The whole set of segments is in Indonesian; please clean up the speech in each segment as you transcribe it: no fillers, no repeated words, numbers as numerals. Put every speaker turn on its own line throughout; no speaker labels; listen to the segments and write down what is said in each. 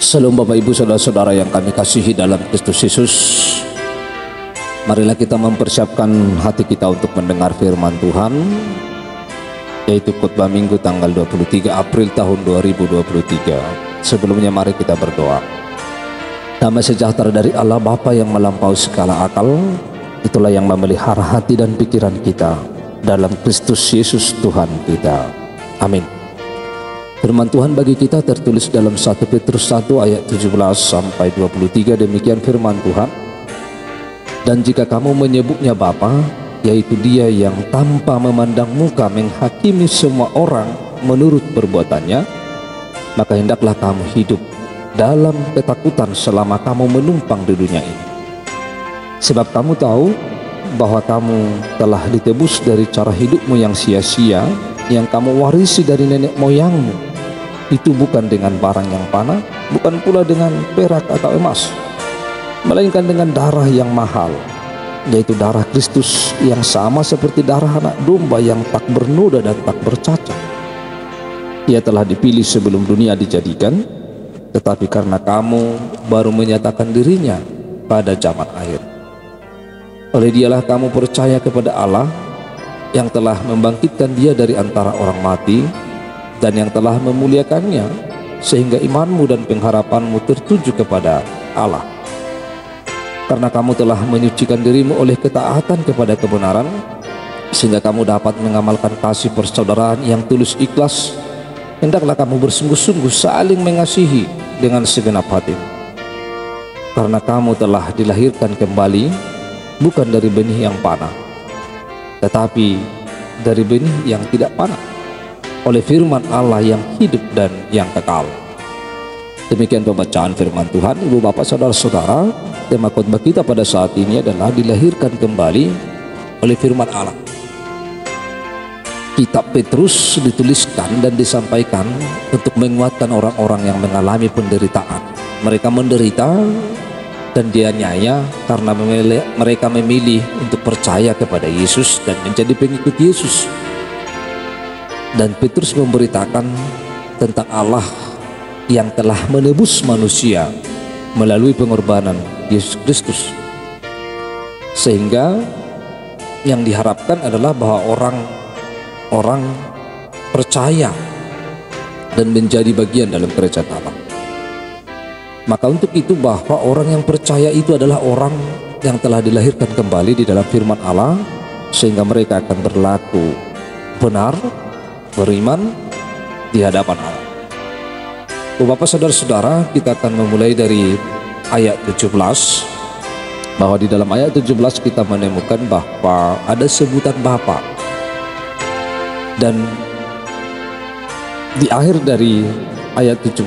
Salam Bapak Ibu Saudara-saudara yang kami kasihi dalam Kristus Yesus. Marilah kita mempersiapkan hati kita untuk mendengar firman Tuhan, yaitu khotbah Minggu tanggal 23 April tahun 2023. Sebelumnya mari kita berdoa. Damai sejahtera dari Allah Bapa yang melampaui segala akal, itulah yang memelihara hati dan pikiran kita dalam Kristus Yesus Tuhan kita. Amin. Firman Tuhan bagi kita tertulis dalam 1 Petrus 1 ayat 17 sampai 23. Demikian firman Tuhan. Dan jika kamu menyebutnya Bapa, yaitu Dia yang tanpa memandang muka menghakimi semua orang menurut perbuatannya, maka hendaklah kamu hidup dalam ketakutan selama kamu menumpang di dunia ini. Sebab kamu tahu bahwa kamu telah ditebus dari cara hidupmu yang sia-sia, yang kamu warisi dari nenek moyangmu. Itu bukan dengan barang yang panah, bukan pula dengan perak atau emas, melainkan dengan darah yang mahal, yaitu darah Kristus, yang sama seperti darah anak domba yang tak bernoda dan tak bercacat. Ia telah dipilih sebelum dunia dijadikan, tetapi karena kamu baru menyatakan dirinya pada zaman akhir. Oleh Dialah kamu percaya kepada Allah yang telah membangkitkan Dia dari antara orang mati dan yang telah memuliakannya, sehingga imanmu dan pengharapanmu tertuju kepada Allah. Karena kamu telah menyucikan dirimu oleh ketaatan kepada kebenaran, sehingga kamu dapat mengamalkan kasih persaudaraan yang tulus ikhlas, hendaklah kamu bersungguh-sungguh saling mengasihi dengan segenap hati. Karena kamu telah dilahirkan kembali, bukan dari benih yang panah, tetapi dari benih yang tidak panah, oleh firman Allah yang hidup dan yang kekal. Demikian pembacaan firman Tuhan. Ibu bapak saudara-saudara, tema khotbah kita pada saat ini adalah dilahirkan kembali oleh firman Allah. Kitab Petrus dituliskan dan disampaikan untuk menguatkan orang-orang yang mengalami penderitaan. Mereka menderita dan dianiaya karena mereka memilih untuk percaya kepada Yesus dan menjadi pengikut Yesus. Dan Petrus memberitakan tentang Allah yang telah menebus manusia melalui pengorbanan Yesus Kristus, sehingga yang diharapkan adalah bahwa orang percaya dan menjadi bagian dalam kerajaan Allah. Maka untuk itu bahwa orang yang percaya itu adalah orang yang telah dilahirkan kembali di dalam firman Allah, sehingga mereka akan berlaku benar, beriman di hadapan Allah. Bapak saudara-saudara, kita akan memulai dari ayat 17, bahwa di dalam ayat 17 kita menemukan bahwa ada sebutan Bapa, dan di akhir dari ayat 17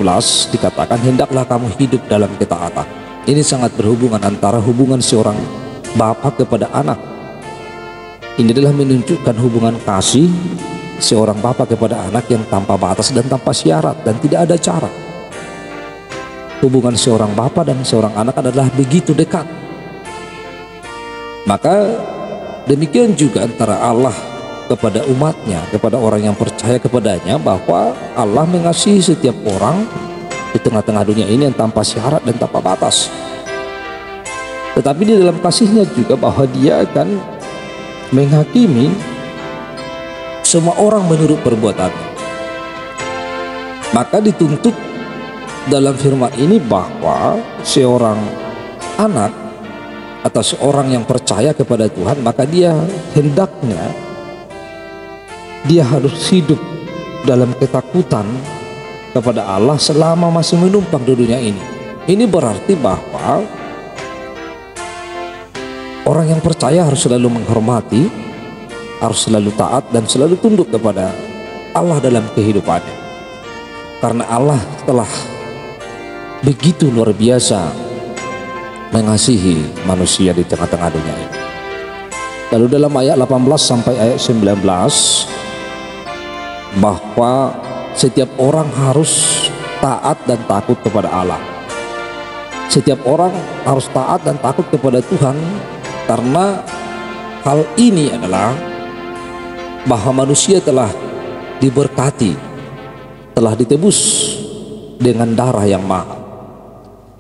dikatakan hendaklah kamu hidup dalam ketaatan. Ini sangat berhubungan antara hubungan seorang bapa kepada anak. Ini adalah menunjukkan hubungan kasih seorang bapa kepada anak yang tanpa batas dan tanpa syarat dan tidak ada cara. Hubungan seorang bapa dan seorang anak adalah begitu dekat. Maka demikian juga antara Allah kepada umatnya, kepada orang yang percaya kepadanya, bahwa Allah mengasihi setiap orang di tengah-tengah dunia ini yang tanpa syarat dan tanpa batas. Tetapi di dalam kasihnya juga bahwa Dia akan menghakimi semua orang menurut perbuatannya. Maka dituntut dalam firman ini bahwa seorang anak atau seorang yang percaya kepada Tuhan, maka dia hendaknya dia harus hidup dalam ketakutan kepada Allah selama masih menumpang di dunia ini. Ini berarti bahwa orang yang percaya harus selalu menghormati, harus selalu taat dan selalu tunduk kepada Allah dalam kehidupannya, karena Allah telah begitu luar biasa mengasihi manusia di tengah-tengah dunia ini. Lalu dalam ayat 18 sampai ayat 19, bahwa setiap orang harus taat dan takut kepada Allah. Setiap orang harus taat dan takut kepada Tuhan, karena hal ini adalah bahwa manusia telah diberkati, telah ditebus dengan darah yang mahal.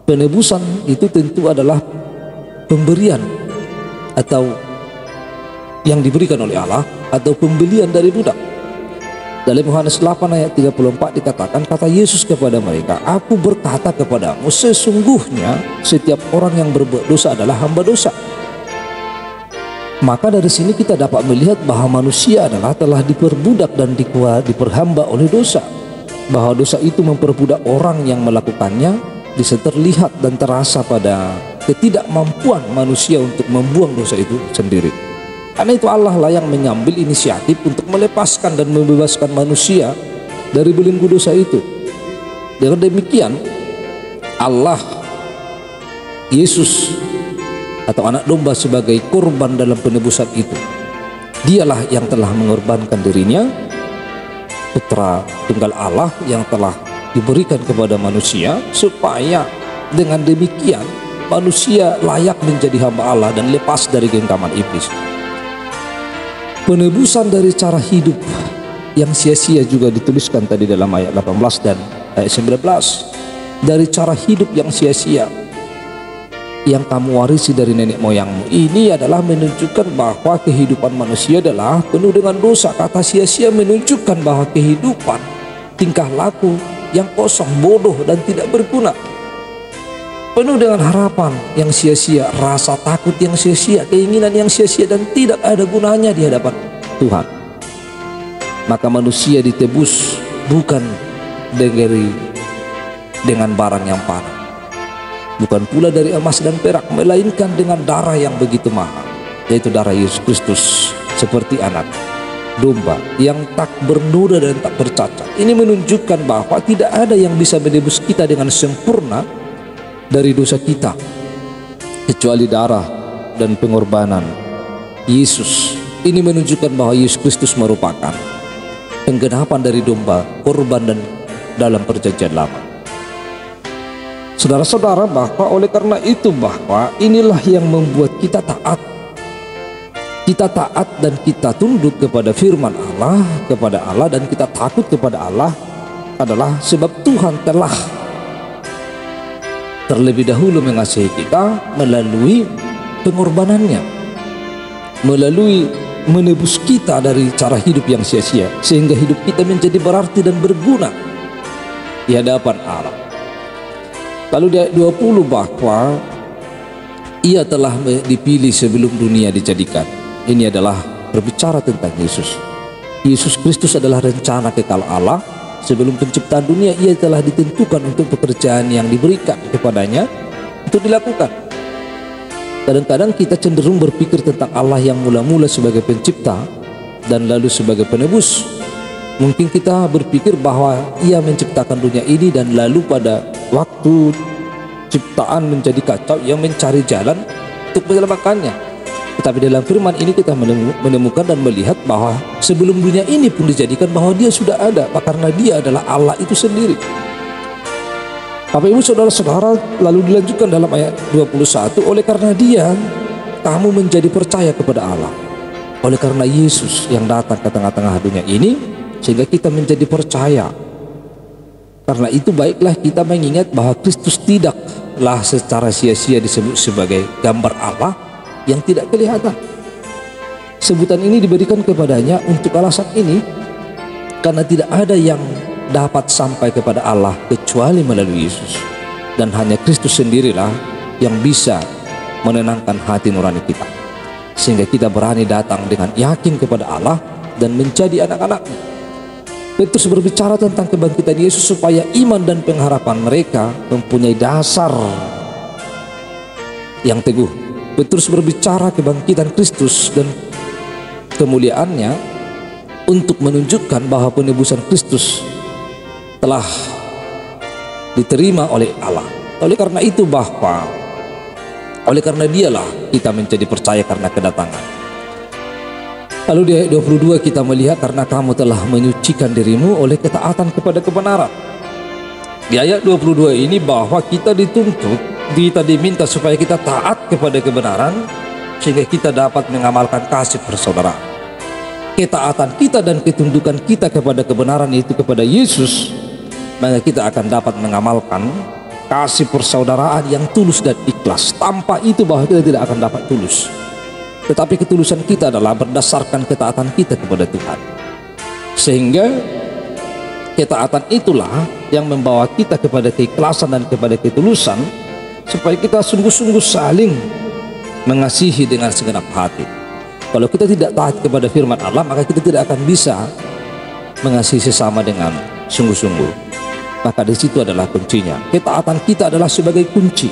Penebusan itu tentu adalah pemberian atau yang diberikan oleh Allah atau pembelian dari budak. Dalam Yohanes 8 ayat 34 dikatakan, kata Yesus kepada mereka, aku berkata kepadamu, sesungguhnya setiap orang yang berbuat dosa adalah hamba dosa. Maka dari sini kita dapat melihat bahwa manusia adalah telah diperbudak dan diperhamba oleh dosa. Bahwa dosa itu memperbudak orang yang melakukannya bisa terlihat dan terasa pada ketidakmampuan manusia untuk membuang dosa itu sendiri. Karena itu Allah lah yang mengambil inisiatif untuk melepaskan dan membebaskan manusia dari belenggu dosa itu. Dengan demikian Allah, Yesus atau anak domba sebagai korban dalam penebusan itu, dialah yang telah mengorbankan dirinya, putra tunggal Allah yang telah diberikan kepada manusia, supaya dengan demikian manusia layak menjadi hamba Allah dan lepas dari genggaman iblis. Penebusan dari cara hidup yang sia-sia juga dituliskan tadi dalam ayat 18 dan ayat 19. Dari cara hidup yang sia-sia yang kamu warisi dari nenek moyangmu, ini adalah menunjukkan bahwa kehidupan manusia adalah penuh dengan dosa. Kata sia-sia menunjukkan bahwa kehidupan, tingkah laku yang kosong, bodoh dan tidak berguna, penuh dengan harapan yang sia-sia, rasa takut yang sia-sia, keinginan yang sia-sia dan tidak ada gunanya di hadapan Tuhan. Maka manusia ditebus bukan dengan barang yang panah, bukan pula dari emas dan perak, melainkan dengan darah yang begitu mahal, yaitu darah Yesus Kristus, seperti anak domba yang tak bernoda dan tak bercacat. Ini menunjukkan bahwa tidak ada yang bisa menebus kita dengan sempurna dari dosa kita kecuali darah dan pengorbanan Yesus. Ini menunjukkan bahwa Yesus Kristus merupakan penggenapan dari domba korban dan dalam perjanjian lama. Saudara-saudara, bahwa oleh karena itu bahwa inilah yang membuat kita taat. Kita taat dan kita tunduk kepada firman Allah, kepada Allah, dan kita takut kepada Allah adalah sebab Tuhan telah terlebih dahulu mengasihi kita melalui pengorbanannya, melalui menebus kita dari cara hidup yang sia-sia, sehingga hidup kita menjadi berarti dan berguna di hadapan Allah. Lalu di ayat 20 bahwa ia telah dipilih sebelum dunia dijadikan. Ini adalah berbicara tentang Yesus. Yesus Kristus adalah rencana kekal Allah. Sebelum penciptaan dunia ia telah ditentukan untuk pekerjaan yang diberikan kepadanya untuk dilakukan. Kadang-kadang kita cenderung berpikir tentang Allah yang mula-mula sebagai pencipta dan lalu sebagai penebus. Mungkin kita berpikir bahwa ia menciptakan dunia ini dan lalu pada waktu ciptaan menjadi kacau ia mencari jalan untuk menyelamatkannya. Tetapi dalam firman ini kita menemukan dan melihat bahwa sebelum dunia ini pun dijadikan bahwa dia sudah ada, karena dia adalah Allah itu sendiri. Bapak Ibu saudara-saudara, lalu dilanjutkan dalam ayat 21, oleh karena dia kamu menjadi percaya kepada Allah. Oleh karena Yesus yang datang ke tengah-tengah dunia ini, sehingga kita menjadi percaya. Karena itu baiklah kita mengingat bahwa Kristus tidaklah secara sia-sia disebut sebagai gambar Allah yang tidak kelihatan. Sebutan ini diberikan kepadanya untuk alasan ini, karena tidak ada yang dapat sampai kepada Allah kecuali melalui Yesus, dan hanya Kristus sendirilah yang bisa menenangkan hati nurani kita, sehingga kita berani datang dengan yakin kepada Allah dan menjadi anak-anak-Nya. Petrus berbicara tentang kebangkitan Yesus supaya iman dan pengharapan mereka mempunyai dasar yang teguh. Petrus berbicara kebangkitan Kristus dan kemuliaannya untuk menunjukkan bahwa penebusan Kristus telah diterima oleh Allah. Oleh karena itu bahwa oleh karena dialah kita menjadi percaya karena kedatangan. Lalu di ayat 22 kita melihat karena kamu telah menyucikan dirimu oleh ketaatan kepada kebenaran. Di ayat 22 ini bahwa kita dituntut, kita diminta supaya kita taat kepada kebenaran sehingga kita dapat mengamalkan kasih persaudaraan. Ketaatan kita dan ketundukan kita kepada kebenaran, yaitu kepada Yesus, maka kita akan dapat mengamalkan kasih persaudaraan yang tulus dan ikhlas. Tanpa itu bahwa kita tidak akan dapat tulus. Tetapi ketulusan kita adalah berdasarkan ketaatan kita kepada Tuhan. Sehingga ketaatan itulah yang membawa kita kepada keikhlasan dan kepada ketulusan, supaya kita sungguh-sungguh saling mengasihi dengan segenap hati. Kalau kita tidak taat kepada firman Allah, maka kita tidak akan bisa mengasihi sesama dengan sungguh-sungguh. Maka di situ adalah kuncinya. Ketaatan kita adalah sebagai kunci.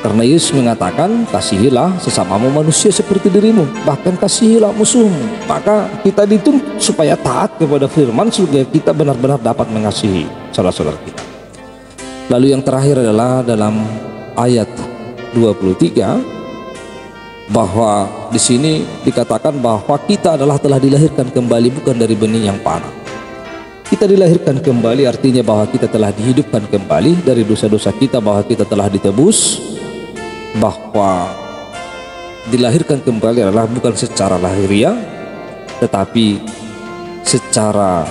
Karena Yesus mengatakan, kasihilah sesamamu manusia seperti dirimu, bahkan kasihilah musuhmu. Maka kita dituntut supaya taat kepada firman, supaya kita benar-benar dapat mengasihi saudara-saudara kita. Lalu yang terakhir adalah dalam ayat 23, bahwa di sini dikatakan bahwa kita adalah telah dilahirkan kembali bukan dari benih yang panah. Kita dilahirkan kembali artinya bahwa kita telah dihidupkan kembali dari dosa-dosa kita, bahwa kita telah ditebus, bahwa dilahirkan kembali adalah bukan secara lahiriah, tetapi secara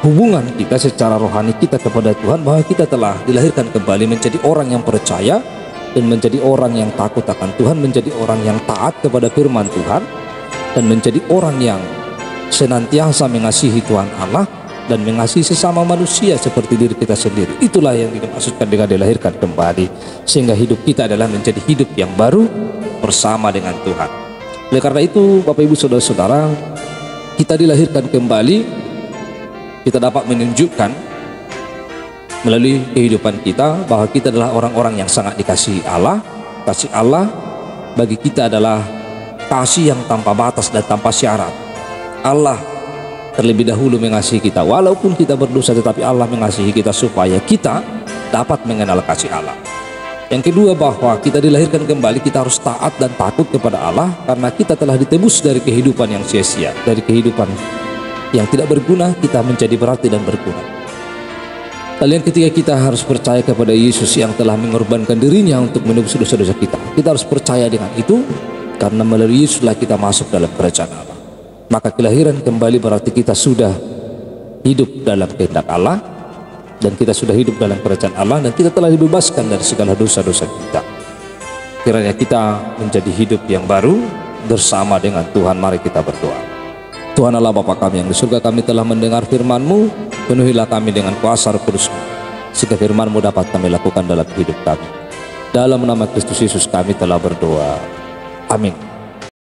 hubungan kita, secara rohani kita kepada Tuhan, bahwa kita telah dilahirkan kembali menjadi orang yang percaya dan menjadi orang yang takut akan Tuhan, menjadi orang yang taat kepada firman Tuhan, dan menjadi orang yang senantiasa mengasihi Tuhan Allah dan mengasihi sesama manusia seperti diri kita sendiri. Itulah yang dimaksudkan dengan dilahirkan kembali, sehingga hidup kita adalah menjadi hidup yang baru bersama dengan Tuhan. Oleh karena itu, Bapak Ibu Saudara-saudara, kita dilahirkan kembali, kita dapat menunjukkan melalui kehidupan kita bahwa kita adalah orang-orang yang sangat dikasihi Allah. Kasih Allah bagi kita adalah kasih yang tanpa batas dan tanpa syarat. Allah terlebih dahulu mengasihi kita, walaupun kita berdosa, tetapi Allah mengasihi kita supaya kita dapat mengenal kasih Allah. Yang kedua, bahwa kita dilahirkan kembali, kita harus taat dan takut kepada Allah, karena kita telah ditebus dari kehidupan yang sia-sia, dari kehidupan yang tidak berguna, kita menjadi berarti dan berguna. Lalu yang ketiga, kita harus percaya kepada Yesus yang telah mengorbankan dirinya untuk menebus dosa-dosa kita. Kita harus percaya dengan itu, karena melalui Yesuslah kita masuk dalam kerajaan Allah. Maka kelahiran kembali berarti kita sudah hidup dalam kehendak Allah, dan kita sudah hidup dalam kerajaan Allah, dan kita telah dibebaskan dari segala dosa-dosa kita. Kiranya kita menjadi hidup yang baru bersama dengan Tuhan. Mari kita berdoa. Tuhan Allah Bapa kami yang di surga, kami telah mendengar firman-Mu, penuhilah kami dengan kuasa Roh Kudus-Mu, sehingga firman-Mu dapat kami lakukan dalam hidup kami. Dalam nama Kristus Yesus kami telah berdoa. Amin.